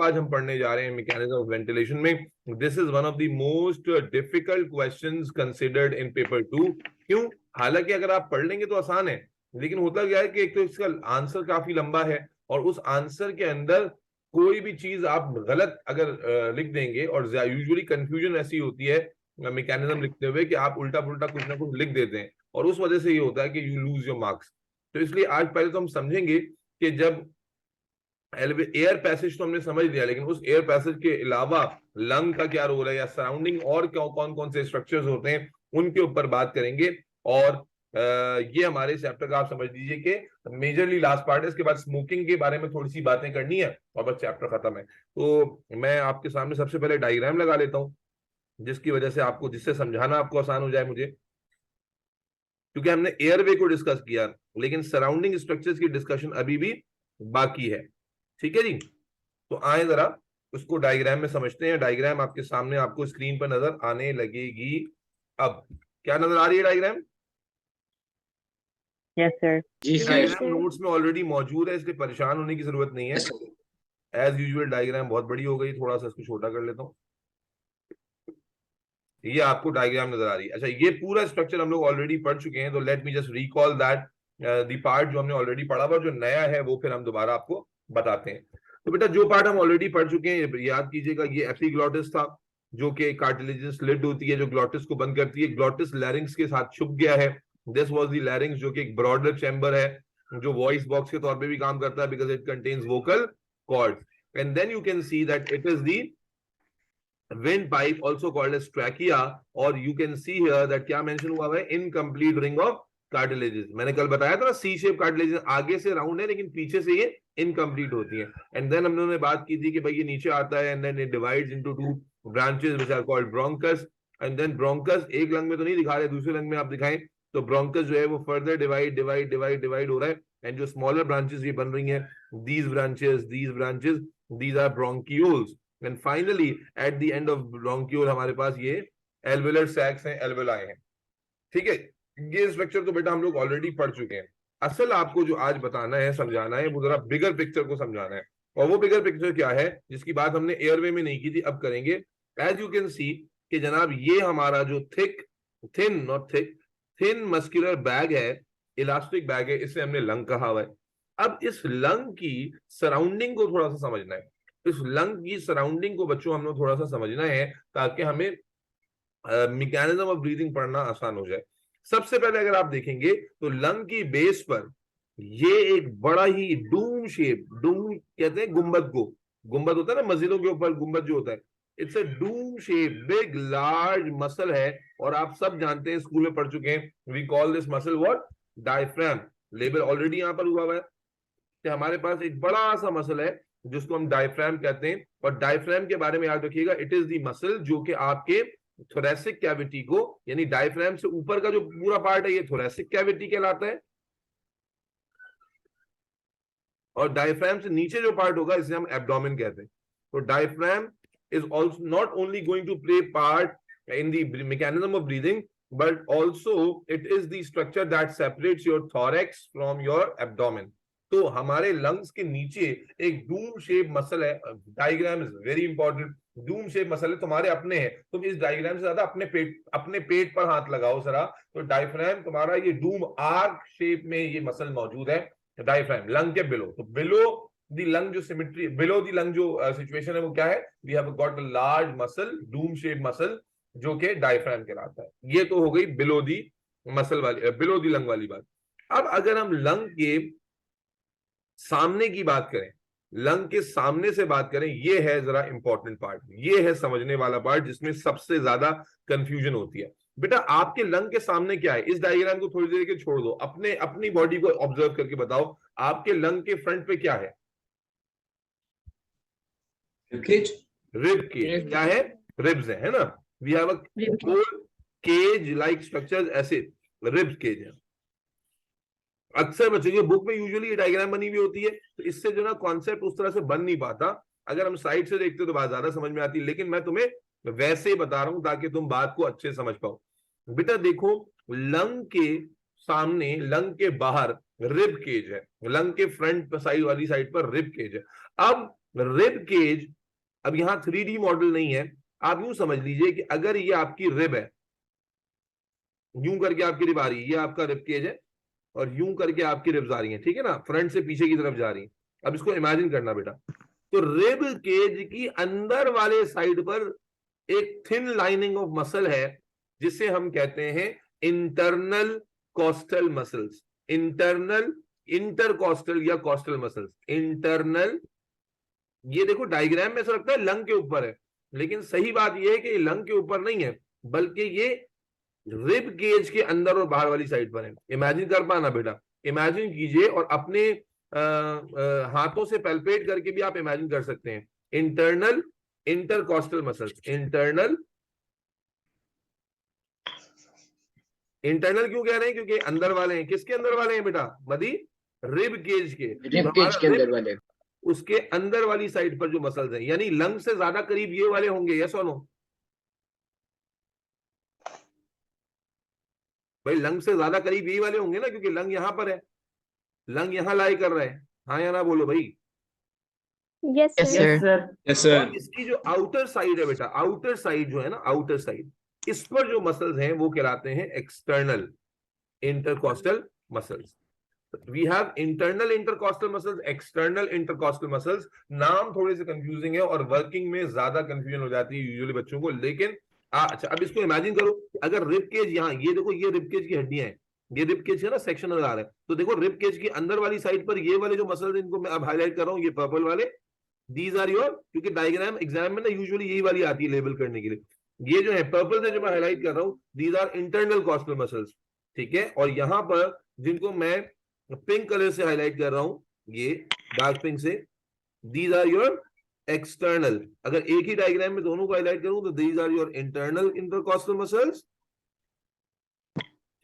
आज हम पढ़ने जा रहे हैं मैकेनिज्म ऑफ वेंटिलेशन में, this is one of the most difficult questions considered in paper 2। क्यों? हालांकि अगर आप पढ़ लेंगे तो आसान है, लेकिन होता क्या है कि एक तो इसका आंसर काफी लंबा है, और उस आंसर के अंदर कोई भी चीज आप गलत अगर लिख देंगे, और यूजुअली कंफ्यूजन ऐसी होती है मैकेनिज्म लिखते हुए कि आप उल्टा पुल्टा कुछ ना कुछ लिख देते हैं, और उस वजह से ये होता है कि यू लूज योर मार्क्स। तो इसलिए आज पहले तो हम समझेंगे कि जब एयर पैसेज तो हमने समझ लिया, लेकिन उस एयर पैसेज के अलावा लंग का क्या रोल है, या सराउंडिंग और कौन कौन से स्ट्रक्चर्स होते हैं उनके ऊपर बात करेंगे। और ये हमारे चैप्टर का आप समझ लीजिए कि मेजरली लास्ट पार्ट है। इसके बाद स्मोकिंग के बारे में थोड़ी सी बातें करनी है और बस चैप्टर खत्म है। तो मैं आपके सामने सबसे पहले डायग्राम लगा लेता हूं, जिसकी वजह से आपको, जिससे समझाना आपको आसान हो जाए मुझे, क्योंकि हमने एयरवे को डिस्कस किया, लेकिन सराउंडिंग स्ट्रक्चर्स की डिस्कशन अभी भी बाकी है। ठीक है जी, तो आए जरा उसको डायग्राम में समझते हैं। डायग्राम आपके सामने आपको स्क्रीन पर नजर आने लगेगी। अब क्या नजर आ रही है डायग्राम? Yes sir. जी सर। डायग्राम नोट्स में ऑलरेडी मौजूद है, इसलिए परेशान होने की जरूरत नहीं है। एज यूजुअल डायग्राम बहुत बड़ी हो गई, थोड़ा सा इसको छोटा कर लेता हूँ। ये आपको डायग्राम नजर आ रही है। अच्छा, ये पूरा स्ट्रक्चर हम लोग ऑलरेडी पढ़ चुके हैं, तो let me just recall that the part जो हमने ऑलरेडी पढ़ा हुआ, जो नया है वो फिर हम दोबारा आपको बताते हैं। तो बेटा जो पार्ट हम ऑलरेडी पढ़ चुके हैं याद कीजिएगा, ये एपिग्लॉटिस था, जो कि कार्टिलेजियस स्लिट होती है जो ग्लॉटिस को बंद करती है। ग्लॉटिस लैरिंग्स के साथ छुप गया है। दिस वाज द लैरिंग्स, जो कि एक ब्रॉडर चैम्बर है, जो वॉइस बॉक्स के तौर पे भी काम करता है, because it contains vocal cords. And then you can see that it is the windpipe, also called as trachea, or you can see here that क्या मेंशन हुआ है, इनकम्प्लीट रिंग ऑफ कार्टिलेजेस। मैंने कल बताया था ना, सी शेप कार्टिलेजेस आगे से राउंड है, लेकिन पीछे से ये इनकम्प्लीट होती है। एंड देन हम लोगों ने बात की थी कि भाई ये नीचे आता है, and then it divides into two branches which are called bronchus. And then bronchus एक लंग में तो नहीं दिखा रहे, दूसरे लंग में आप दिखाएं तो ब्रोंकस जो है वो फर्दर डिवाइड हो रहा है, एंड जो स्मॉलर ब्रांचेस ये बन रही हैं, these branches these are bronchioles. And finally, at the end of bronchiole हमारे पास ये alveolar sacs हैं, alveoli हैं। ठीक है, ये स्ट्रक्चर तो बेटा हम लोग ऑलरेडी पढ़ चुके हैं। असल आपको जो आज बताना है, समझाना है, वो जरा बिगर पिक्चर को समझाना है। और वो बिगर पिक्चर क्या है, जिसकी बात हमने एयरवे में नहीं की थी, अब करेंगे। एज यू कैन सी कि जनाब ये हमारा जो थिन मस्कुलर बैग है, इलास्टिक बैग है, इसे हमने लंग कहा हुआ है। अब इस लंग की सराउंडिंग को थोड़ा सा समझना है। इस लंग की सराउंडिंग को बच्चों हम लोग थोड़ा सा समझना है, ताकि हमें मैकेनिज्म ऑफ ब्रीदिंग पढ़ना आसान हो जाए। सबसे पहले अगर आप देखेंगे तो लंग की बेस पर ये एक बड़ा ही डूम शेप, डूम कहते हैं गुंबद को, गुंबद होता है ना मस्जिदों के ऊपर गुंबद जो होता है, it's a Doom shape big large muscle है। और आप सब जानते हैं, स्कूल में पढ़ चुके हैं, we call this muscle what, diaphragm. Label already यहां पर हुआ है कि हमारे पास एक बड़ा सा मसल है जिसको हम डायफ्राम कहते हैं। और डायफ्राम के बारे में याद रखिएगा, इट इज द मसल जो कि आपके थोरेसिक कैविटी को, यानी डायफ्राम से ऊपर का जो पूरा पार्ट है ये थोरेसिक कैविटी कहलाता है, और डायफ्राम से नीचे जो पार्ट होगा इसे हम एब्डोमेन कहते हैं। तो diaphragm is also not only going to play part in the mechanism of breathing, but also it is the structure that separates your thorax from your abdomen. तो हमारे लंग्स के नीचे एक डूम शेप मसल है। Diagram is very important. Doom shape muscle है, तुम्हारे अपने हैं, तुम इस डायग्राम से ज्यादा अपने पेट पर हाथ लगाओ जरा। तो डायफ्राम तुम्हारा ये डूम आर्क शेप में ये मसल मौजूद है, डायफ्राम लंग के बिलो। तो बिलो द लंग जो सिमेट्री, बिलो द लंग जो सिचुएशन है वो क्या है, we have got a large muscle, dome shape muscle, जो कि डायफ्राम कहलाता है। ये तो हो गई बिलो दी मसल वाली, बिलो दी लंग वाली बात। अब अगर हम लंग के सामने की बात करें, लंग के सामने से बात करें, ये है जरा इंपॉर्टेंट पार्ट, ये है समझने वाला पार्ट, जिसमें सबसे ज्यादा कंफ्यूजन होती है। बेटा आपके लंग के सामने क्या है, इस डायग्राम को थोड़ी देर के छोड़ दो, अपनी बॉडी को ऑब्जर्व करके बताओ, आपके लंग के फ्रंट पे क्या है? Rib cage. क्या है? रिब्स है ना। We have a cage like structures, ऐसे रिब्स केज है। अक्सर बच्चों की बुक में यूजुअली ये डायग्राम बनी हुई होती है, तो इससे जो ना कॉन्सेप्ट उस तरह से बन नहीं पाता। अगर हम साइड से देखते तो बात ज्यादा समझ में आती है, लेकिन मैं तुम्हें वैसे ही बता रहा हूं ताकि तुम बात को अच्छे समझ पाओ। बेटा देखो, लंग के सामने, लंग के बाहर रिब केज है, लंग के फ्रंट साइड वाली साइड पर रिब केज है। अब रिब केज, अब यहां 3D मॉडल नहीं है, आप यूं समझ लीजिए कि अगर ये आपकी रिब है, यूं करके आपकी रिब आ रही है, ये आपका रिब केज है और यूं करके आपकी रिब्स आ रही हैं, ठीक है ना, फ्रंट से पीछे की तरफ जा रही हैं। अब इसको इमेजिन करना बेटा, तो रिब केज की अंदर वाले साइड पर एक थिन लाइनिंग ऑफ मसल है जिसे हम कहते हैं internal costal muscles, internal intercostal या कॉस्टल मसल्स, इंटरनल। ये देखो डायग्राम में ऐसा लगता है लंग के ऊपर है, लेकिन सही बात यह है कि लंग के ऊपर नहीं है, बल्कि ये रिब केज के अंदर और बाहर वाली साइड पर है। इमेजिन कर पाना बेटा, इमेजिन कीजिए और अपने हाथों से पैल्पेट करके भी आप इमेजिन कर सकते हैं। Internal intercostal muscles, internal, internal क्यों कह रहे हैं? क्योंकि अंदर वाले हैं। किसके अंदर वाले हैं बेटा? मदी रिब केज के, रिब केज के अंदर वाले, उसके अंदर वाली साइड पर जो मसल्स हैं, यानी लंग से ज्यादा करीब ये वाले होंगे, यस और नो? भाई लंग से ज्यादा करीब यही वाले होंगे ना, क्योंकि लंग यहां पर है, लंग यहां लाई कर रहा है, हाँ या ना बोलो भाई। Yes sir. यस और सर। इसकी जो आउटर साइड है बेटा, आउटर साइड जो है ना, आउटर साइड, इस पर जो मसल्स हैं वो कहलाते हैं external intercostal muscles. We have internal intercostal muscles, external intercostal muscles. नाम थोड़े से कंफ्यूजिंग है और वर्किंग में ज्यादा कंफ्यूजन हो जाती है यूजुअली बच्चों को, लेकिन अच्छा अब इसको इमेजिन करो, अगर रिब केज यहाँ, ये देखो ये रिब केज की हड्डियां हैं, ये रिब केज है ना, सेक्शन नजर आ रहा है, तो देखो रिब केज की अंदर वाली साइड पर ये वाले जो मसल्स, इनको मैं अब हाईलाइट कर रहा हूँ, ये पर्पल वाले, दीज आर योर, क्योंकि डायग्राम एग्जाम में ना यूजुअली यही वाली आती है लेबल करने के लिए, ये जो है पर्पल से जो मैं हाईलाइट कर रहा हूँ, these are internal costal muscles, ठीक है। और यहां पर जिनको मैं पिंक कलर से हाईलाइट कर रहा हूं, ये डार्क पिंक से, दीज आर योर एक्सटर्नल। अगर एक ही डायग्राम में दोनों को हाईलाइट करूं तो these are your internal intercostal muscles,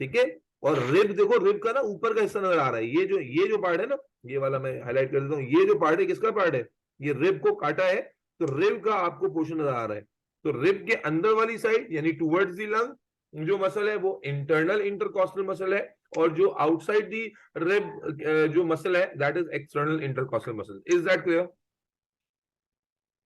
ठीक है। और रिब देखो, रिब का ना ऊपर का हिस्सा नजर आ रहा है, ये जो पार्ट है ना, ये वाला मैं हाईलाइट कर देता हूं, ये जो पार्ट है किसका पार्ट है? ये रिब को काटा है, तो रिब का आपको पोर्शन नजर आ रहा है। तो रिब के अंदर वाली साइड यानी टुवर्ड्स दी लंग जो मसल है वो इंटरनल इंटरकॉस्टल मसल है, और जो आउटसाइड दी रिब जो मसल है that is external intercostal muscle. Is that clear?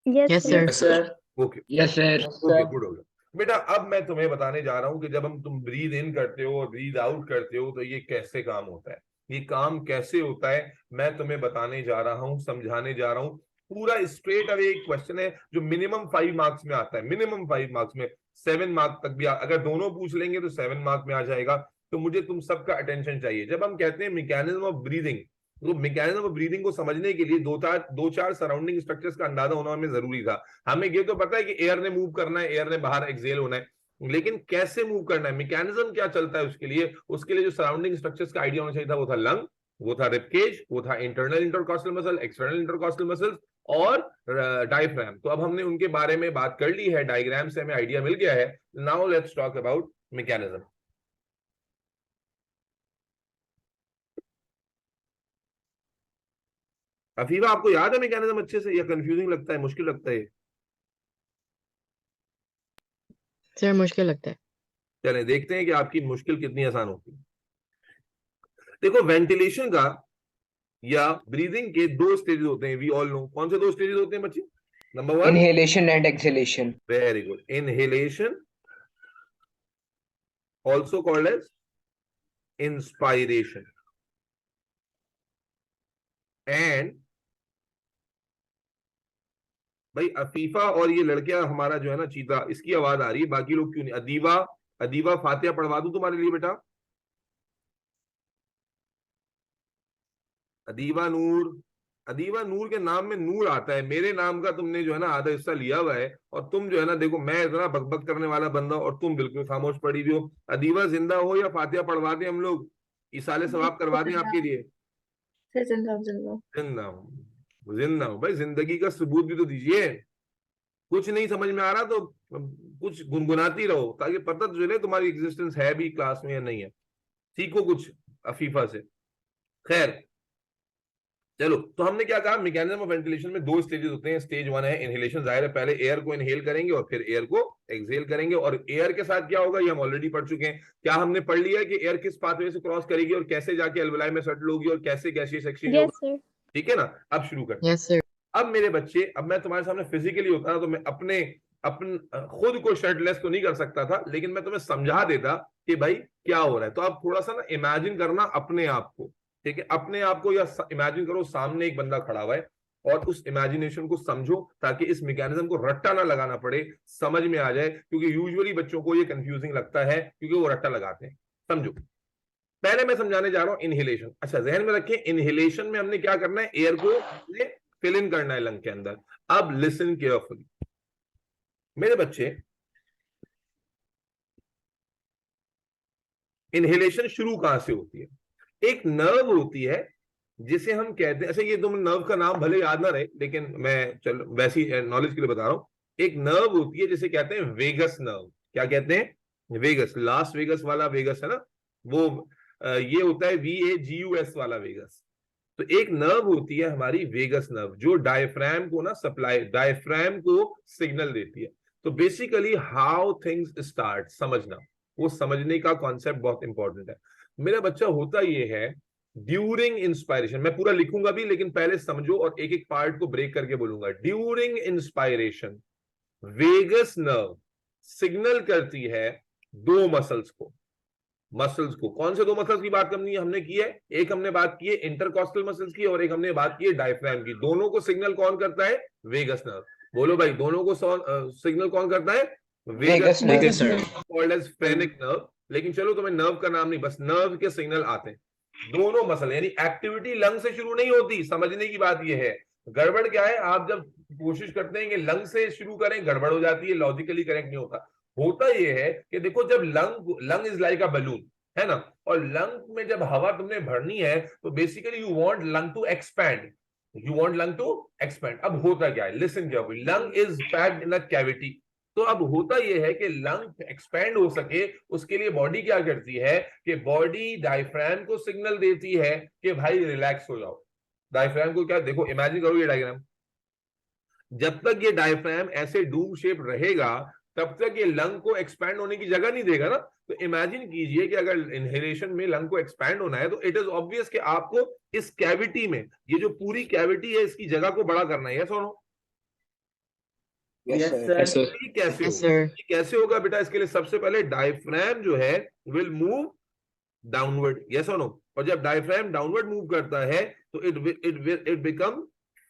Yes sir. Okay yes sir. Okay, good हो गया बेटा। अब मैं तुम्हें बताने जा रहा हूं कि जब तुम ब्रीद इन करते हो और ब्रीद आउट करते हो तो ये कैसे काम होता है, ये काम कैसे होता है मैं तुम्हें बताने जा रहा हूं, समझाने जा रहा हूं। पूरा स्ट्रेट अवे एक क्वेश्चन है जो मिनिमम 5 मार्क्स में आता है, मिनिमम 5 मार्क्स में, 7 मार्क्स तक भी अगर दोनों पूछ लेंगे तो 7 मार्क्स में आ जाएगा। तो मुझे तुम सबका अटेंशन चाहिए। जब हम कहते हैं मैकेनिज्म ऑफ ब्रीदिंग, तो मैकेनिज्म ऑफ ब्रीदिंग को समझने के लिए दो चार सराउंडिंग स्ट्रक्चर्स का अंदाजा होना हमें जरूरी था। हमें ये तो पता है कि एयर ने मूव करना है, एयर ने बाहर एक्सेल होना है, लेकिन कैसे मूव करना है, मैकेनिज्म क्या चलता है, उसके लिए जो सराउंडिंग स्ट्रक्चर्स का आइडिया होना चाहिए था, वो था लंग, वो था रिब केज, वो था internal intercostal muscle, external intercostal muscles और डायफ्राम। तो अब हमने उनके बारे में बात कर ली है, डायग्राम से हमें आइडिया मिल गया है। Now let's talk about mechanism. Afifa आपको याद है मैकेनिज्म अच्छे से, या कंफ्यूजिंग लगता है, मुश्किल लगता है? सर मुश्किल लगता है। चलें देखते हैं कि आपकी मुश्किल कितनी आसान होती है। देखो वेंटिलेशन का या ब्रीदिंग के 2 स्टेजेस होते हैं, वी ऑल नो। कौन से 2 स्टेजेस होते हैं बच्चे? Number 1 inhalation and exhalation. Very good, inhalation also called as inspiration, and भाई अफीफा और ये लड़कियां हमारा जो है ना चीता, इसकी आवाज आ रही है, बाकी लोग क्यों नहीं? अदीबा, अदीबा फातिहा पढ़वा दूं तुम्हारे लिए बेटा? अदीबा नूर, अदीबा नूर के नाम में नूर आता है, मेरे नाम का तुमने जो है ना आधा हिस्सा लिया हुआ है, और तुम जो है ना, देखो मैं इतना बकबक करने वाला बंदा और तुम बिल्कुल खामोश पड़ी हुई हो। अदीबा जिंदा हो या फातिहा पढ़वा दें हम लोग, इसाले सवाब करवा दें आपके लिए? जिंदा हूं, जिंदा हूं भाई, जिंदगी का सबूत भी तो दीजिए। कुछ नहीं समझ में आ रहा तो कुछ गुनगुनाती रहो, ताकि पता तो चले तुम्हारी एग्जिस्टेंस है भी क्लास में या नहीं है। सीखो कुछ अफीफा से। खैर चलो, तो हमने क्या कहा, मैकेनिज्म ऑफ वेंटिलेशन में 2 स्टेजेस होते हैं। स्टेज 1 है इनहेलेशन, जाहिर है पहले एयर को इनहेल करेंगे और फिर एयर को एक्सहेल करेंगे। और एयर के साथ क्या होगा ये हम ऑलरेडी पढ़ चुके हैं। क्या हमने पढ़ लिया है कि एयर किस पाथवे से क्रॉस करेगी और कैसे जाके अल्वेलाई में सेटल होगी और कैसे गैसियस एक्सचेंज होगा? ठीक है ना, अब शुरू करते हैं। Yes sir. अब मेरे बच्चे, अब मैं तुम्हारे सामने फिजिकली होता ना तो मैं अपने खुद को शर्टलेस तो नहीं कर सकता था, लेकिन मैं तुम्हें समझा देता कि भाई क्या हो रहा है। तो आप थोड़ा सा ना इमेजिन करना अपने आप को, ठीक है, अपने आप को, या इमेजिन करो सामने एक बंदा खड़ा हुआ है और उस इमेजिनेशन को समझो, ताकि इस मैकेनिज्म को रट्टा ना लगाना पड़े, समझ में आ जाए, क्योंकि यूजुअली बच्चों को ये कंफ्यूजिंग लगता है क्योंकि वो रट्टा लगाते हैं। समझो, पहले मैं समझाने जा रहा हूं इनहेलेशन। अच्छा, जहन में रखें, इनहेलेशन में हमने क्या करना है, एयर को फिल इन करना है लंग के अंदर। अब लिसन केयरफुली मेरे बच्चे, इनहेलेशन शुरू कहां से होती है? एक नर्व होती है जिसे हम कहते हैं, अच्छा ये तुम नर्व का नाम भले याद ना रहे, लेकिन मैं चलो वैसी नॉलेज के लिए बता रहा हूं। एक नर्व होती है जिसे कहते हैं वेगस नर्व। क्या कहते हैं? वेगस, लास वेगस वाला वेगस है ना, वो ये होता है VAGUS वाला वेगस। तो एक नर्व होती है हमारी वेगस नर्व, जो डायफ्राम को ना सप्लाई, डायफ्राम को सिग्नल देती है। तो बेसिकली हाउ थिंग्स स्टार्ट, समझना, वो समझने का कॉन्सेप्ट बहुत इंपॉर्टेंट है मेरा बच्चा। होता ये है ड्यूरिंग इंस्पायरेशन, मैं पूरा लिखूंगा भी, लेकिन पहले समझो और एक एक पार्ट को ब्रेक करके बोलूंगा। During inspiration vagus nerve signal करती है दो मसल्स को। मसल्स को, कौन से दो मसल्स की बात करनी है हमने की है? एक हमने बात की है इंटरकॉस्टल मसल्स की, और एक हमने बात की है डायफ्राम की। दोनों को सिग्नल कौन करता है? Vagus nerve. बोलो भाई, दोनों को सिग्नल कौन करता है? Vagus nerve. Called as phrenic nerve. लेकिन चलो, तुम्हें नर्व का नाम नहीं, बस नर्व के सिग्नल आते हैं। दोनों मसल, यानी एक्टिविटी लंग से शुरू नहीं होती। समझने की बात यह है, गड़बड़ क्या है, आप जब कोशिश करते हैं कि लंग से शुरू करें, गड़बड़ हो जाती है, लॉजिकली करेक्ट नहीं होता। होता यह है कि देखो, जब lung is like a balloon, है ना, और लंग में जब हवा तुमने भरनी है तो basically you want lung to expand, you want lung to expand. अब होता क्या है, listen carefully, lung is packed in a cavity. तो अब होता यह है कि लंग एक्सपैंड हो सके, उसके लिए बॉडी क्या करती है कि बॉडी डायफ्राम को सिग्नल देती है कि भाई रिलैक्स हो जाओ। डायफ्राम को क्या, देखो इमेजिन करो ये डायग्राम, जब तक ये डायफ्राम ऐसे डूम शेप रहेगा तब तक ये लंग को एक्सपैंड होने की जगह नहीं देगा ना। तो इमेजिन कीजिए कि अगर इनहेलेशन में लंग को एक्सपैंड होना है तो इट इज ऑब्वियस कि आपको इस कैविटी में, ये जो पूरी कैविटी है, इसकी जगह को बड़ा करना है। यस और नो? Yes sir. कैसे Yes, होगा? sir. कैसे होगा बेटा? इसके लिए सबसे पहले डायफ्राम जो है विल मूव डाउनवर्ड। यस और नो? और जब डायफ्राम डाउनवर्ड मूव करता है तो it become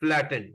flattened.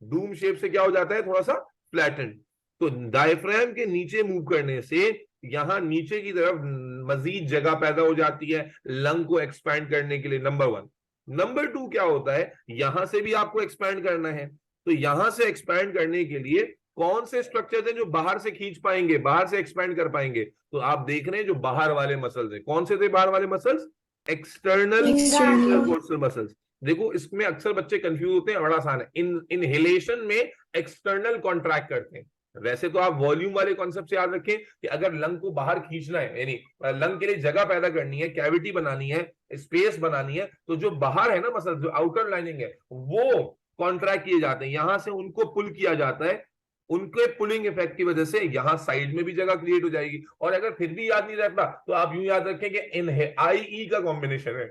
Doom shape से क्या हो जाता है? थोड़ा सा फ्लैटेंड। तो डायफ्राम के नीचे मूव करने से यहां नीचे की तरफ मजीद जगह पैदा हो जाती है लंग को एक्सपैंड करने के लिए, नंबर वन। नंबर टू क्या होता है, यहां से भी आपको एक्सपैंड करना है, तो यहां से एक्सपैंड करने के लिए कौन से स्ट्रक्चर हैं जो बाहर से खींच पाएंगे, बाहर से एक्सपैंड कर पाएंगे? तो आप देख रहे हैं जो बाहर वाले मसल्स हैं, कौन से थे बाहर वाले मसल्स? External intercostal muscles. देखो, इसमें अक्सर बच्चे कंफ्यूज होते हैं, बड़ा आसान है। इनहेलेशन में एक्सटर्नल कॉन्ट्रैक्ट करते हैं। वैसे तो आप वॉल्यूम वाले कॉन्सेप्ट से याद रखें कि अगर लंग को बाहर खींचना है, यानी लंग के लिए जगह पैदा करनी है, कैविटी बनानी है, स्पेस बनानी है, तो जो बाहर है ना मसल, जो आउटर लाइनिंग है, वो कॉन्ट्रैक्ट किए जाते हैं, यहां से उनको पुल किया जाता है। उनके पुलिंग इफेक्ट की वजह से यहां साइड में भी जगह क्रिएट हो जाएगी। और अगर फिर भी याद नहीं रहता तो आप यूं याद रखें कि IE का कॉम्बिनेशन है।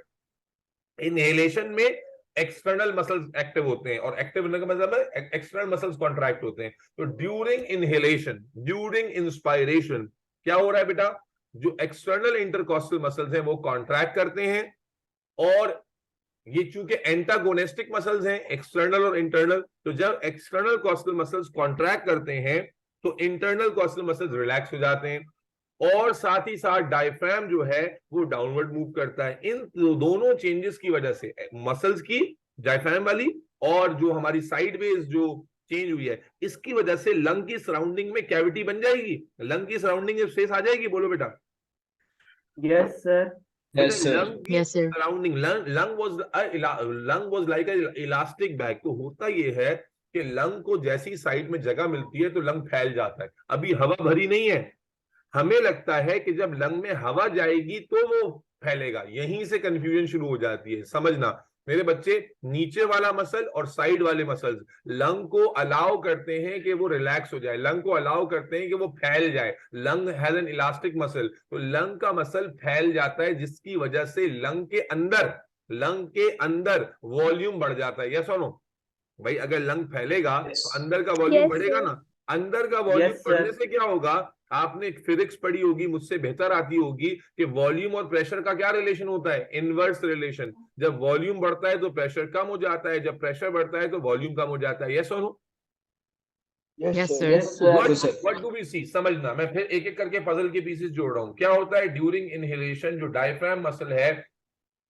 इनहेलेशन में एक्सटर्नल मसल्स एक्टिव होते हैं और एक्टिव होने का मतलब है एक्सटर्नल मसल्स कॉन्ट्रैक्ट होते हैं। तो ड्यूरिंग इनहेलेशन, ड्यूरिंग इंस्पायरेशन क्या हो रहा है बेटा? जो एक्सटर्नल इंटरकॉस्टल मसल्स हैं वो कॉन्ट्रैक्ट करते हैं, और ये चूंकि एंटागोनिस्टिक मसल्स हैं, एक्सटर्नल और इंटरनल, तो जब एक्सटर्नल कॉस्टल मसल्स कॉन्ट्रैक्ट करते हैं तो इंटरनल कॉस्टल मसल्स रिलैक्स हो जाते हैं, और साथ ही साथ डायफ्राम जो है वो डाउनवर्ड मूव करता है। इन दोनों चेंजेस की वजह से, मसल्स की, डायफ्राम वाली, और जो हमारी साइडवेज जो चेंज हुई है, इसकी वजह से लंग की सराउंडिंग में कैविटी बन जाएगी, लंग की सराउंडिंग में स्पेस आ जाएगी। बोलो बेटा। Yes sir. Yes, sir. Yes, sir. Surrounding, lung was like elastic bag. तो होता ये है कि लंग को जैसी साइड में जगह मिलती है तो लंग फैल जाता है। अभी हवा भरी नहीं है, हमें लगता है कि जब लंग में हवा जाएगी तो वो फैलेगा, यहीं से कंफ्यूजन शुरू हो जाती है। समझना मेरे बच्चे, नीचे वाला मसल और साइड वाले मसल्स लंग को अलाउ करते हैं कि वो रिलैक्स हो जाए, लंग को अलाउ करते हैं कि वो फैल जाए। Lung has an elastic muscle, तो लंग का मसल फैल जाता है, जिसकी वजह से लंग के अंदर वॉल्यूम बढ़ जाता है। यस और नो? भाई अगर लंग फैलेगा Yes. तो अंदर का वॉल्यूम Yes, बढ़ेगा sir. ना। अंदर का वॉल्यूम Yes, sir. बढ़ने से क्या होगा, आपने फिजिक्स पढ़ी होगी, मुझसे बेहतर आती होगी कि वॉल्यूम और प्रेशर का क्या रिलेशन होता है, इनवर्स रिलेशन। जब वॉल्यूम बढ़ता है तो प्रेशर कम हो जाता है, जब प्रेशर बढ़ता है तो वॉल्यूम कम हो जाता है। यस और no? Yes, sir. Yes, sir. What do we see, समझना, मैं फिर एक एक करके पजल के पीसेस जोड़ रहा हूं। क्या होता है, ड्यूरिंग इनहेलेशन जो डायफ्राम मसल है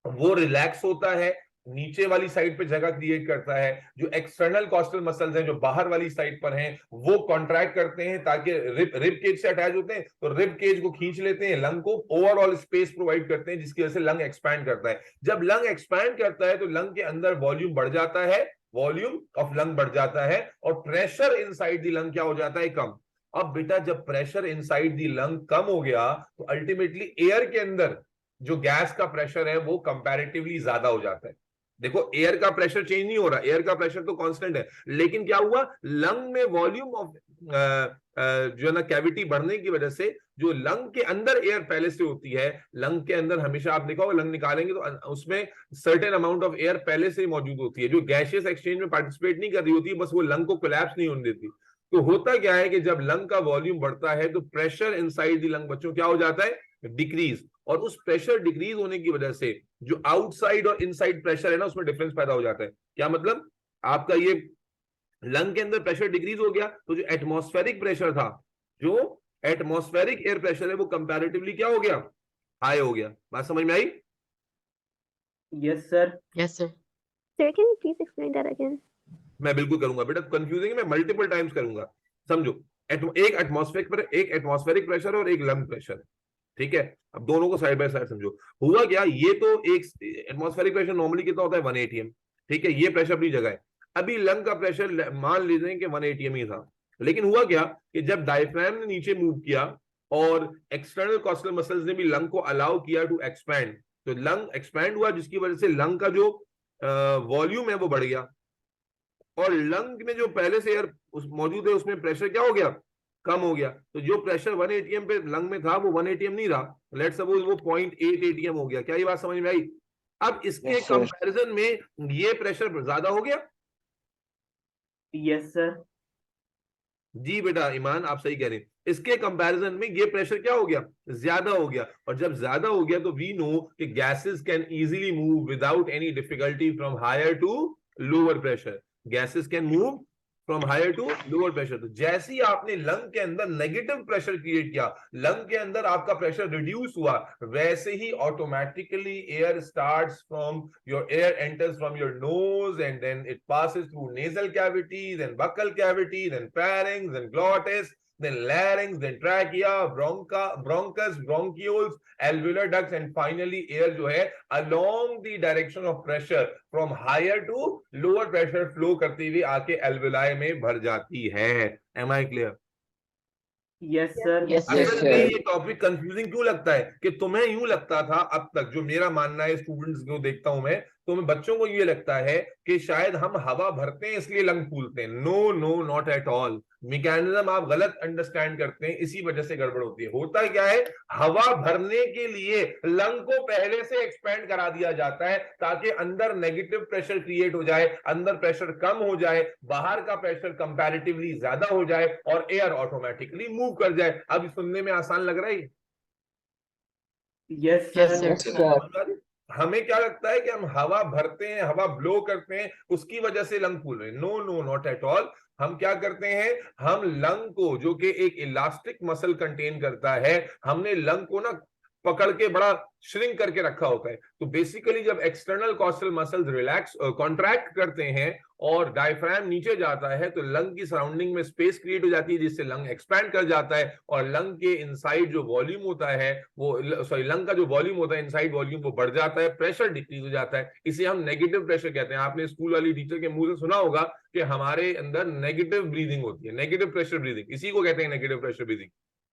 वो रिलैक्स होता है, नीचे वाली साइड पे जगह क्रिएट करता है। जो एक्सटर्नल कॉस्टल मसल्स हैं जो बाहर वाली साइड पर हैं वो कॉन्ट्रैक्ट करते हैं ताकि रिब केज से अटैच होते हैं, तो रिब केज को खींच लेते हैं, लंग को ओवरऑल स्पेस प्रोवाइड करते हैं, जिसकी वजह से लंग एक्सपैंड करता है। जब लंग एक्सपैंड करता है तो लंग के अंदर वॉल्यूम बढ़ जाता है, वॉल्यूम ऑफ लंग बढ़ जाता है, और प्रेशर इनसाइड द लंग क्या हो जाता है, कम। अब बेटा जब प्रेशर इनसाइड द लंग कम हो गया तो अल्टीमेटली एयर के अंदर जो गैस का प्रेशर है वो कंपैरेटिवली ज्यादा हो जाता है। देखो एयर का प्रेशर चेंज नहीं हो रहा, एयर का प्रेशर तो कांस्टेंट है, लेकिन क्या हुआ, लंग में वॉल्यूम ऑफ जो है ना कैविटी बढ़ने की वजह से जो लंग के अंदर एयर पहले से होती है, लंग के अंदर हमेशा आप देखो लंग निकालेंगे तो उसमें सर्टेन अमाउंट ऑफ एयर पहले से ही मौजूद होती है, जो गैसियस एक्सचेंज में पार्टिसिपेट नहीं कर रही होती, बस वो लंग को कोलैप्स नहीं होने देती। तो होता क्या है कि जब लंग का वॉल्यूम बढ़ता है तो प्रेशर इनसाइड द लंग बच्चों क्या हो जाता है, डिक्रीज। और उस प्रेशर डिक्रीज होने की वजह से जो आउटसाइड और इनसाइड प्रेशर है ना उसमें डिफरेंस पैदा हो जाता है। क्या मतलब, आपका ये लंग के अंदर प्रेशर डिक्रीज हो गया तो जो एटमॉस्फेरिक प्रेशर था, जो एटमॉस्फेरिक एयर प्रेशर है वो कंपैरेटिवली क्या हो गया, हाई हो गया। बात समझ में आई? Yes, sir. Yes, sir. Sir, can you please explain that again? मैं बिल्कुल करूंगा बेटा, कंफ्यूजिंग है, मैं मल्टीपल टाइम्स करूंगा। समझो, एक एटमॉस्फेरिक प्रेशर और एक लंग प्रेशर, ठीक है। अब दोनों को साइड बाय साइड समझो। हुआ क्या, ये तो एक एटमॉस्फेरिक प्रेशर नॉर्मली कितना होता है, 1 atm, ठीक है, ये प्रेशर अपनी जगह है। अभी लंग का प्रेशर मान लीजिए कि 1 atm ही था, लेकिन हुआ क्या कि जब डायफ्राम ने नीचे मूव किया और एक्सटर्नल कॉस्टल मसल्स ने भी लंग को अलाउ किया टू एक्सपैंड, तो लंग एक्सपैंड हुआ, जिसकी वजह से लंग का जो वॉल्यूम है वो बढ़ गया, और लंग में जो पहले से एयर मौजूद है उसमें प्रेशर क्या हो गया, कम हो गया। तो जो प्रेशर 1 atm पे लंग में था वो 1 atm नहीं रहा, लेट्स सपोज वो 0.8 atm हो गया। क्या ये बात समझ में आई? अब इसके Yes, sir. कंपैरिजन में ये प्रेशर ज्यादा हो गया। Yes, sir. जी बेटा ईमान आप सही कह रहे हैं, इसके कंपैरिजन में ये प्रेशर क्या हो गया, ज्यादा हो गया। और जब ज्यादा हो गया तो वी नो कि gases can easily move without any difficulty from higher to lower pressure, gases can move from higher to lower pressure. तो जैसे ही आपने लंग के अंदर नेगेटिव प्रेशर क्रिएट किया, लंग के अंदर आपका प्रेशर रिड्यूस हुआ, वैसे ही automatically air starts from your air enters from your nose and then it passes through nasal cavity, then buccal cavity, then pharynx, then glottis, then larynx, then trachea, bronchus, bronchioles, alveolar ducts, and finally air जो है along the direction of pressure from higher to lower pressure flow करती हुई आके alveoli में भर जाती है। Am I clear? Yes, sir. Yes, असल sir. में ये टॉपिक कंफ्यूजिंग क्यों लगता है कि तुम्हें यूं लगता था अब तक, जो मेरा मानना है स्टूडेंट्स को देखता हूं मैं, तो मैं बच्चों को ये लगता है कि शायद हम हवा भरते हैं इसलिए लंग फूलते हैं। No no, not at all. Mechanism आप गलत अंडरस्टैंड करते हैं, इसी वजह से गड़बड़ होती है। होता क्या है, हवा भरने के लिए लंग को पहले से एक्सपेंड करा दिया जाता है ताकि अंदर नेगेटिव प्रेशर क्रिएट हो जाए, अंदर प्रेशर कम हो जाए, बाहर का प्रेशर कंपैरेटिवली ज्यादा हो जाए और एयर ऑटोमेटिकली मूव कर जाए। अब सुनने में आसान लग रहा है? Yes, Yes, sir. sir. Yes, sir. हमें क्या लगता है कि हम हवा भरते हैं, हवा ब्लो करते हैं, उसकी वजह से लंग फूल रहे हैं। No no, not at all. हम क्या करते हैं, हम लंग को, जो कि एक इलास्टिक मसल कंटेन करता है, हमने लंग को ना पकड़ के बड़ा श्रिंक करके रखा होता है। तो बेसिकली जब external costal muscles relax contract करते हैं और डायफ्राम नीचे जाता है तो लंग की सराउंडिंग में स्पेस क्रिएट हो जाती है, जिससे लंग एक्सपैंड कर जाता है और लंग के इनसाइड जो वॉल्यूम होता है वो, लंग का जो वॉल्यूम होता है इनसाइड वॉल्यूम वो बढ़ जाता है, प्रेशर डिक्रीज हो जाता है। इसे हम नेगेटिव प्रेशर कहते हैं। आपने स्कूल वाली टीचर के मुंह से सुना होगा कि हमारे अंदर नेगेटिव ब्रीदिंग होती है, नेगेटिव प्रेशर ब्रीदिंग, इसी को कहते हैं नेगेटिव प्रेशर ब्रीदिंग।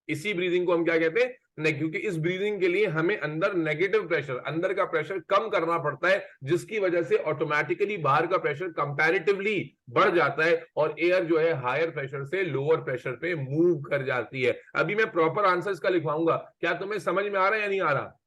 इसी ब्रीदिंग को हम क्या कहते हैं, क्योंकि इस ब्रीदिंग के लिए हमें अंदर नेगेटिव प्रेशर, अंदर का प्रेशर कम करना पड़ता है, जिसकी वजह से ऑटोमेटिकली बाहर का प्रेशर कंपैरेटिवली बढ़ जाता है और एयर जो है हायर प्रेशर से लोअर प्रेशर पे मूव कर जाती है। अभी मैं प्रॉपर आंसर इसका लिखवाऊंगा, क्या तुम्हें समझ में आ रहा है या नहीं आ रहा?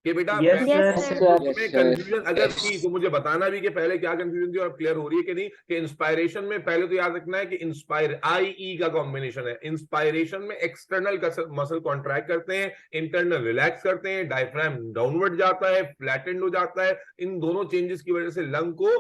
कि बेटा Yes, पहले sir. उसमें कंफ्यूजन अगर थी तो मुझे बताना भी कि पहले क्या कंफ्यूजन थी और क्लियर हो रही है कि नहीं, कि इंस्पायरेशन में पहले तो याद रखना है कि इंस्पायर आई का कॉम्बिनेशन है। इंस्पायरेशन में एक्सटर्नल मसल कॉन्ट्रैक्ट करते हैं, इंटरनल रिलैक्स करते हैं, डायफ्राम डाउनवर्ड जाता है, फ्लैटेंड हो जाता है। इन दोनों चेंजेस की वजह से लंग को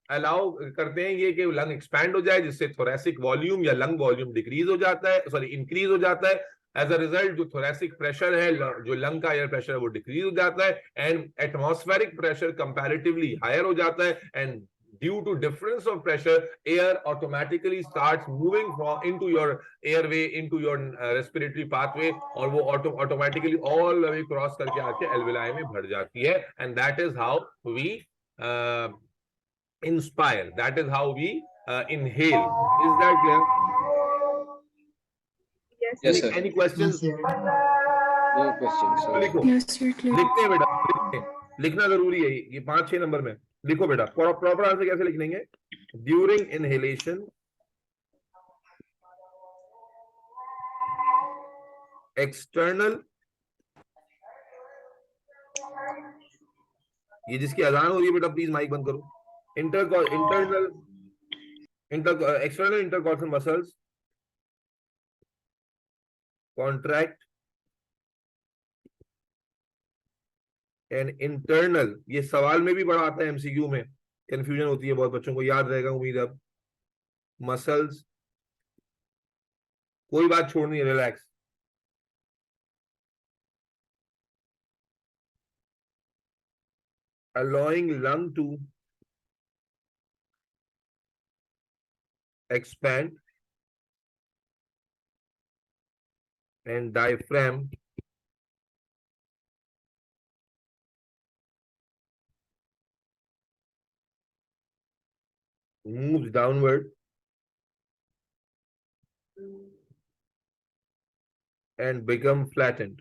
अलाउ करते हैं ये कि लंग एक्सपैंड हो जाए, जिससे थोरेसिक वॉल्यूम या लंग वॉल्यूम डिक्रीज हो जाता है, सॉरी इंक्रीज हो जाता है। एज अ रिजल्ट जो थोरेसिक प्रेशर है, जो लंग का एयर प्रेशर है, वो डिक्रीज हो जाता है and atmospheric pressure comparatively higher हो जाता है। And due to difference of pressure, air automatically starts moving from into your airway, into your respiratory pathway, और वो automatically all the way cross करके आके alveoli में भर जाती है। And that is how we inspire, that is how we inhale. Is that clear? Yes, sir. Any questions? No questions, sir. लिखो, लिखते हैं बेटा, लिखते हैं। लिखना जरूरी है ये 5-6 नंबर में। लिखो बेटा, प्रॉपर आंसर कैसे लिख लेंगे? ड्यूरिंग इनहेलेशन एक्सटर्नल, ये जिसकी अजान हो रही है बेटा प्लीज माइक बंद करो। External intercostal muscles contract and internal, ये सवाल में भी बड़ा आता है, एमसीक्यू में कंफ्यूजन होती है बहुत बच्चों को, याद रहेगा उम्मीद है। अब मसल्स, कोई बात छोड़नी है, relax. allowing lung to expand and diaphragm moves downward and become flattened.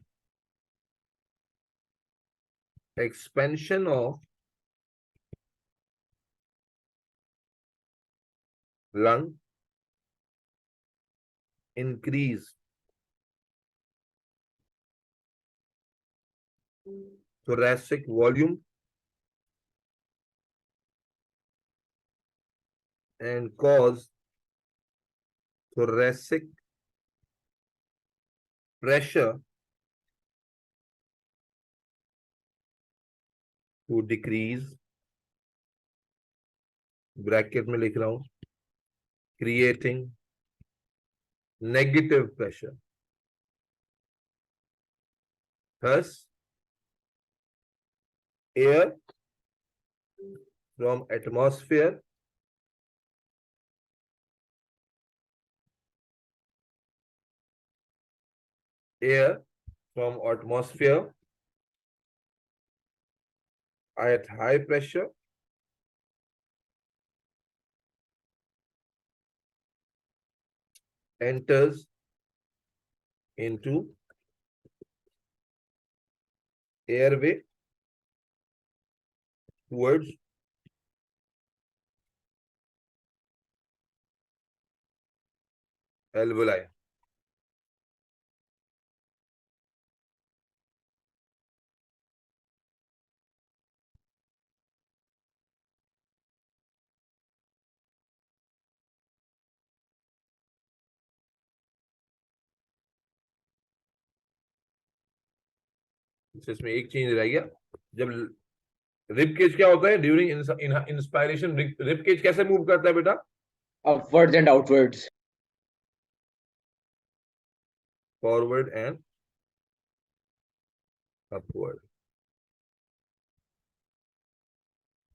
Expansion of lung increase thoracic volume and cause thoracic pressure to decrease, bracket में लिख रहा हूं, creating negative pressure. Thus, air from atmosphere at high pressure enters into airway towards alveoli. इसमें एक change रह गया, जब rib cage क्या होता है ड्यूरिंग इंस्पायरेशन, रिब केज कैसे मूव करता है बेटा? Upwards and outwards. Forward and upward.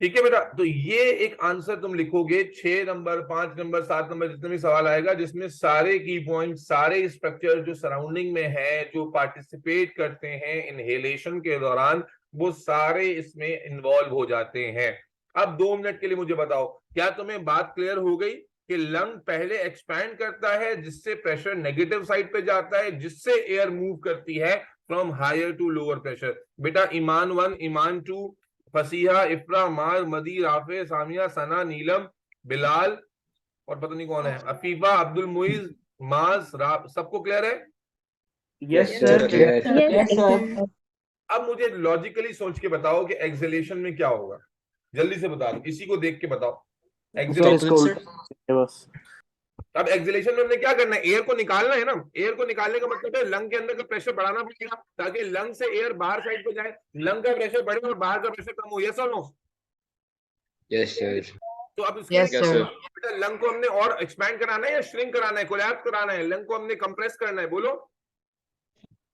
ठीक है बेटा, तो ये एक आंसर तुम लिखोगे 6 नंबर, 5 नंबर, 7 नंबर, जितने भी सवाल आएगा, जिसमें सारे की पॉइंट, सारे स्ट्रक्चर जो सराउंडिंग में है, जो पार्टिसिपेट करते हैं इनहेलेशन के दौरान, वो सारे इसमें इन्वॉल्व हो जाते हैं। अब 2 मिनट के लिए मुझे बताओ, क्या तुम्हें बात क्लियर हो गई कि लंग पहले एक्सपैंड करता है, जिससे प्रेशर नेगेटिव साइड पे जाता है, जिससे एयर मूव करती है from higher to lower pressure. बेटा ईमान 1, ईमान 2, फसीहा, इफ्रा, मार, मदी, राफे, सामिया, सना, नीलम, बिलाल और पता नहीं कौन है, अफीफा, अब्दुल मुइज, माज, सबको क्लियर है? Yes, sir. Clear. Yes, sir. अब मुझे लॉजिकली सोच के बताओ कि एक्सेलेशन में क्या होगा, जल्दी से बता दो, इसी को देख के बताओ। बस अब एक्सेलेशन में हमने क्या करना है, एयर को निकालना है ना। एयर को निकालने का मतलब है लंग के अंदर का प्रेशर बढ़ाना पड़ेगा ताकि लंग से एयर बाहर साइड पे जाए, लंग का प्रेशर बढ़े और बाहर का प्रेशर कम हो। यस और नो? Yes, sir. तो अब इसके Yes, लिए Yes, sir. sir. बेटा लंग को हमने और एक्सपैंड कराना है या श्रिंक कराना है, कोलैप्स कराना है, लंग को हमने कंप्रेस करना है, बोलो।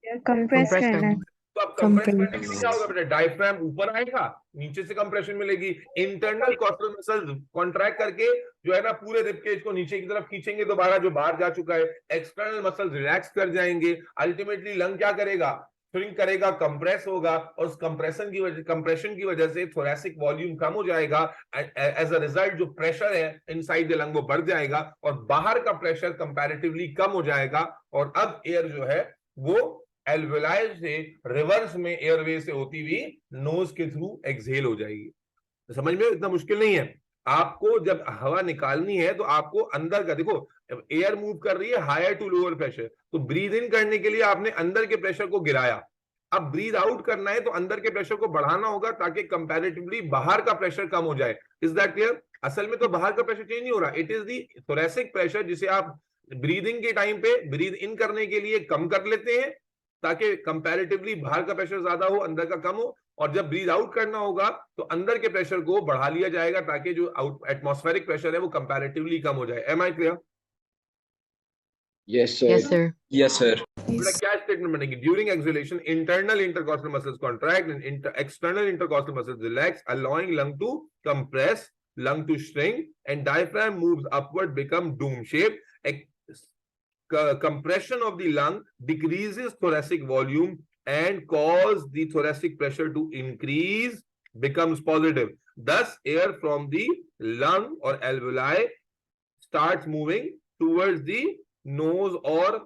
Compress Compress करना है। करना। तो अब कंप्रेस करने के लिए क्या होगा बेटा, डायफ्राम ऊपर आएगा, नीचे से कंप्रेशन मिलेगी, इंटरनल कॉस्टल मसल्स कॉन्ट्रैक्ट करके जो है ना पूरे रिब केज को नीचे की तरफ खींचेंगे दोबारा जो बाहर जा चुका है, एक्सटर्नल मसल्स रिलैक्स कर जाएंगे, अल्टीमेटली लंग क्या करेगा, श्रिंक करेगा, कंप्रेस होगा, और उस कंप्रेशन की वजह से थोरैसिक वॉल्यूम कम हो जाएगा। एज अ रिजल्ट जो प्रेशर है इनसाइड द लंग वो बढ़ जाएगा और बाहर का प्रेशर कंपैरेटिवली कम हो जाएगा, और अब एयर जो है वो एल्वेलाई से रिवर्स में एयरवे से होती हुई नोज के थ्रू एक्सहेल हो जाएगी। समझ में? इतना मुश्किल नहीं है। आपको जब हवा निकालनी है तो आपको अंदर का देखो, एयर मूव कर रही है हायर टू लोअर प्रेशर, तो ब्रीद इन करने के लिए आपने अंदर के प्रेशर को गिराया, अब ब्रीद आउट करना है तो अंदर के प्रेशर को बढ़ाना होगा ताकि कंपैरेटिवली बाहर का प्रेशर कम हो जाए। Is that clear? असल में तो बाहर का प्रेशर चेंज नहीं हो रहा, it is the thoracic pressure जिसे आप ब्रीदिंग के टाइम पे ब्रीद इन करने के लिए कम कर लेते हैं ताकि कंपैरेटिवली बाहर का प्रेशर ज्यादा हो, अंदर का कम हो, और जब ब्रीद आउट करना होगा तो अंदर के प्रेशर को बढ़ा लिया जाएगा ताकि जो एटमॉस्फेरिक प्रेशर है वो कंपैरेटिवली कम हो जाए। Am I clear? Yes, sir. Yes, sir. Yes, sir. बेटा क्या स्टेटमेंट बनेगी, during exhalation internal intercostal muscles contract and external intercostal muscles relax allowing lung to compress, lung to shrink, and diaphragm moves upward, become dome shape. Compression of the lung decreases thoracic volume and cause the thoracic pressure to increase, becomes positive. Thus, air from the lung or alveoli starts moving towards the nose or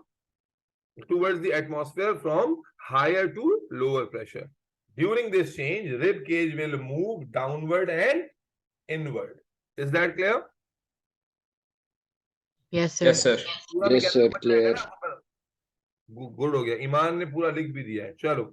towards the atmosphere from higher to lower pressure. During this change, rib cage will move downward and inward. Is that clear? Yes, sir. Yes, sir. पूरा Yes, sir. Clear. Good हो गया, ईमान ने पूरा लिख भी दिया है। चलो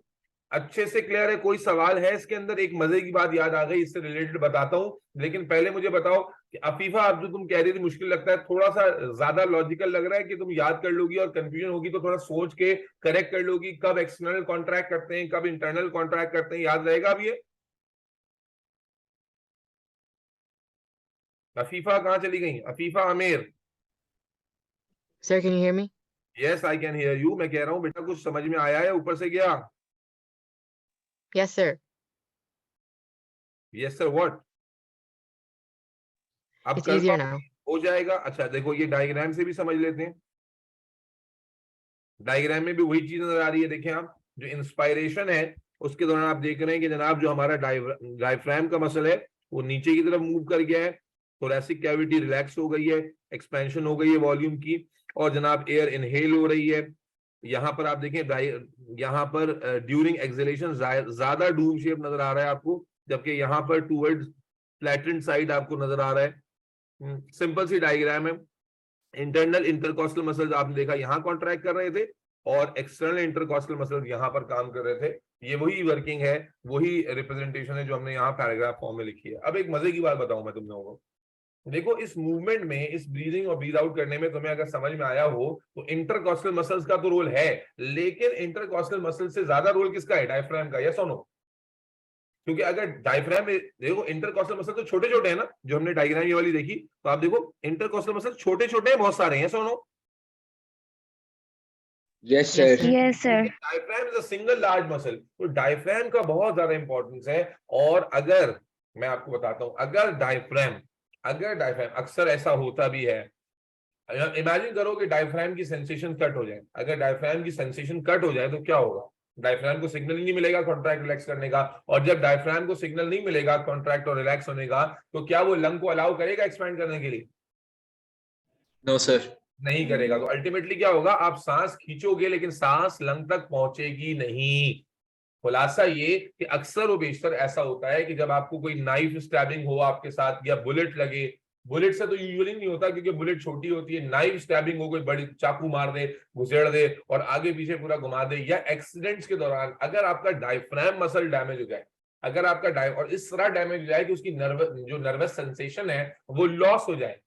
अच्छे से क्लियर है, कोई सवाल है इसके अंदर? एक मजे की बात याद आ गई, इससे रिलेटेड बताता हूं, लेकिन पहले मुझे बताओ कि अफीफा आप जो तुम कह रही थी मुश्किल लगता है, थोड़ा सा ज्यादा लॉजिकल लग रहा है कि तुम याद कर लोगी और कंफ्यूजन होगी तो थोड़ा सोच के करेक्ट कर लोगी, कब एक्सटर्नल कॉन्ट्रैक्ट करते हैं कब इंटरनल कॉन्ट्रैक्ट करते हैं, याद रहेगा अब ये? अफीफा कहाँ चली गई? Afifa Aamir? Sir, can you hear me? Yes I can hear you. मैं कह रहा हूँ बेटा कुछ समझ में आया है ऊपर से गया? Yes, sir. Yes sir what? अब It's कर easier पाओ? now. हो जाएगा। अच्छा देखो ये डायग्राम से भी समझ लेते हैं, डायग्राम में भी वही चीज नजर आ रही है। देखें आप, जो इंस्पायरेशन है उसके दौरान आप देख रहे हैं कि जनाब जो हमारा डायफ्राम का मसल है वो नीचे की तरफ मूव कर गया है, थोरैसिक कैविटी रिलैक्स हो गई है, एक्सपेंशन हो गई है वॉल्यूम की, और जनाब एयर इनहेल हो रही है। यहाँ पर आप देखें, यहाँ पर ड्यूरिंग एक्सहेलेशन ज्यादा डूम शेप नजर आ रहा है आपको, जबकि यहाँ पर टूवर्ड्स फ्लैटेंड साइड आपको नजर आ रहा है। सिंपल सी डायग्राम है। इंटरनल इंटरकॉस्टल मसल्स आपने देखा यहाँ कॉन्ट्रैक्ट कर रहे थे और एक्सटर्नल इंटरकॉस्टल मसल्स यहाँ पर काम कर रहे थे। ये वही वर्किंग है, वही रिप्रेजेंटेशन है जो हमने यहाँ पैराग्राफ फॉर्म में लिखी है। अब एक मजे की बात बताऊं मैं तुम लोगों को, देखो इस मूवमेंट में, इस ब्रीदिंग और ब्रीद आउट करने में तुम्हें अगर समझ में आया हो तो इंटरकॉस्टल मसल्स का तो रोल है, लेकिन इंटरकॉस्टल मसल से ज्यादा रोल किसका है? डायफ्राम का। यस और नो? क्योंकि अगर डायफ्राम में देखो, इंटरकॉस्टल मसल तो छोटे छोटे हैं ना, जो हमने डायग्राम ये वाली देखी, तो आप देखो इंटरकॉस्टल मसल छोटे छोटे हैं, बहुत सारे हैं। यस और no? Yes, sir. Yes, sir. Diaphragm is a single large muscle, तो डायफ्राम का बहुत ज्यादा इंपॉर्टेंस है। और अगर मैं आपको बताता हूं, अगर डायफ्राम अक्सर ऐसा होता भी है, इमेजिन करो कि डायफ्राम की सेंसेशन कट हो जाए। अगर डायफ्राम की सेंसेशन कट हो जाए तो क्या होगा? डायफ्राम को सिग्नल ही नहीं मिलेगा कॉन्ट्रैक्ट रिलैक्स करने का, और जब डायफ्राम को सिग्नल नहीं मिलेगा कॉन्ट्रैक्ट और रिलैक्स होने का, तो क्या वो लंग को अलाउ करेगा एक्सपैंड करने के लिए? No, sir. नहीं करेगा। तो अल्टीमेटली क्या होगा? आप सांस खींचोगे लेकिन सांस लंग तक पहुंचेगी नहीं। खुलासा ये कि अक्सर और बेशतर ऐसा होता है कि जब आपको कोई नाइफ स्टैबिंग हो आपके साथ, या बुलेट लगे, बुलेट से तो यूजुअली नहीं होता, क्योंकि बुलेट छोटी होती है। नाइफ स्टैबिंग हो, कोई बड़ी चाकू मार दे, घुसेड़ दे और आगे पीछे पूरा घुमा दे, या एक्सीडेंट्स के दौरान अगर आपका डायफ्राम मसल डैमेज हो जाए, अगर आपका और इस तरह डैमेज हो जाए कि उसकी नर्वस सेंसेशन है वो लॉस हो जाए,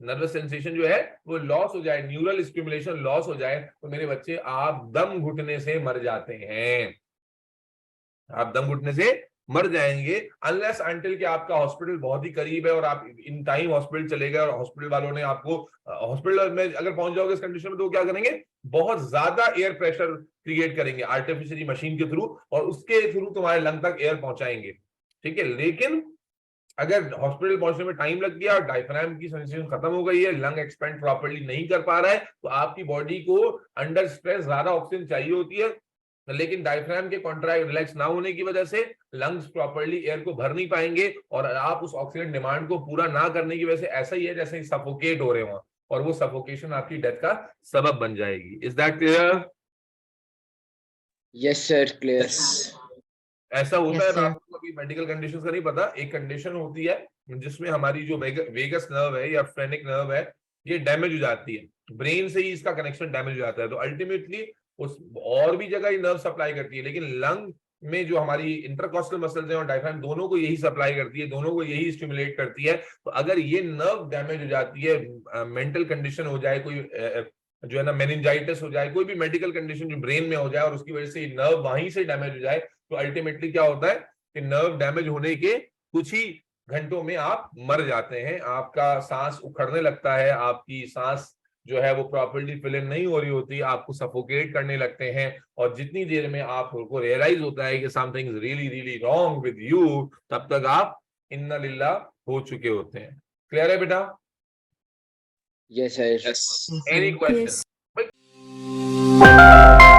नर्वस सेंसेशन जो है वो लॉस हो जाए, न्यूरल स्टिमुलेशन लॉस हो जाए, तो मेरे बच्चे आप दम घुटने से मर जाते हैं, आप दम घुटने से मर जाएंगे। अनलेस अनटिल कि आपका हॉस्पिटल बहुत ही करीब है और आप इन टाइम हॉस्पिटल चले गए और हॉस्पिटल वालों ने आपको, हॉस्पिटल में अगर पहुंच जाओगे इस कंडीशन में तो क्या करेंगे, बहुत ज्यादा एयर प्रेशर क्रिएट करेंगे आर्टिफिशियली मशीन के थ्रू, और उसके थ्रू तुम्हारे लंग तक एयर पहुंचाएंगे, ठीक है। लेकिन अगर हॉस्पिटल पहुंचने में टाइम लग गया और डायफ्राम की सेंसेशन खत्म हो गई है, लंग एक्सपेंड प्रॉपर्ली नहीं कर पा रहा है, तो आपकी बॉडी को अंडर स्ट्रेस ज्यादा ऑक्सीजन चाहिए होती है, लेकिन डायफ्राम के कॉन्ट्रैक्ट रिलैक्स ना होने की वजह से लंग्स प्रॉपर्ली एयर को भर नहीं पाएंगे, और आप उस ऑक्सीजन डिमांड को पूरा ना करने की वजह से ऐसा ही है जैसे सफोकेट हो रहे हो, और वो सफोकेशन आपकी डेथ का सबब बन जाएगी। Is that clear? Yes, sir. Clear. ऐसा होता Yes, है sir. आपको अभी मेडिकल कंडीशंस का नहीं पता, एक कंडीशन होती है जिसमें हमारी जो वेगस नर्व है या फ्रेनिक नर्व है ये डैमेज हो जाती है, ब्रेन से ही इसका कनेक्शन डैमेज हो जाता है, तो अल्टीमेटली उस और भी जगह ये नर्व सप्लाई करती है, लेकिन लंग में जो हमारी इंटरकॉस्टल मसल्स हैं और डायफ्राम दोनों को यही सप्लाई करती है, दोनों को यही स्टिमुलेट करती है। तो अगर ये नर्व डैमेज हो जाती है, मेंटल कंडीशन हो जाए, कोई जो है ना मेनिंजाइटिस हो जाए, कोई भी मेडिकल कंडीशन जो ब्रेन में हो जाए और उसकी वजह से नर्व वहीं से डैमेज हो जाए, तो अल्टीमेटली क्या होता है कि नर्व डैमेज होने के कुछ ही घंटों में आप मर जाते हैं, आपका सांस उखड़ने लगता है, आपकी सांस जो है वो प्रॉपर्ली फिल इन नहीं हो रही होती, आपको सफोकेट करने लगते हैं, और जितनी देर में आपको रियलाइज होता है कि something is really really wrong with you, तब तक आप इन्ना लिल्लाह हो चुके होते हैं। क्लियर है बेटा? Yes, sir. Yes, any sir. Question? Yes.